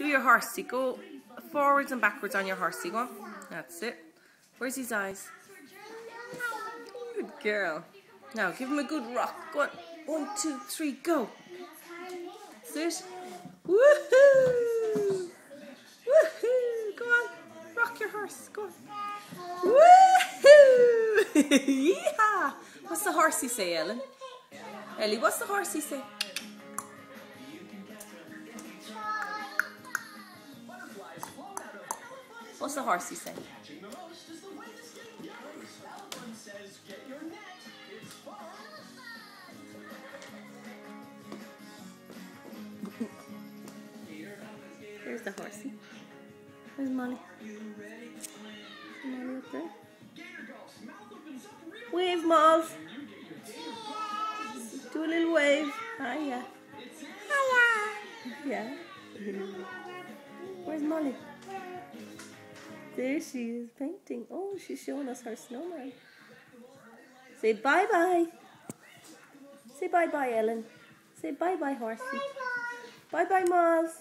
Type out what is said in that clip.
Do your horsey. Go forwards and backwards on your horsey. Go on. That's it. Where's his eyes? Good girl. Now give him a good rock. Go on. 1, 2, 3, go. That's it. Woohoo! Woohoo! Go on. Rock your horse. Go on. Woohoo! Yeehaw! What's the horsey say, Ellen? Ellie, what's the horsey say? What's the horsey say? Here's the horsey. Where's Molly? Molly up there? Wave, Malls. Do a little wave. Hiya. Hiya. Yeah. Where's Molly? There she is painting. Oh, she's showing us her snowman. Say bye-bye. Say bye-bye, Ellen. Say bye-bye, horsey. Bye-bye, Malls.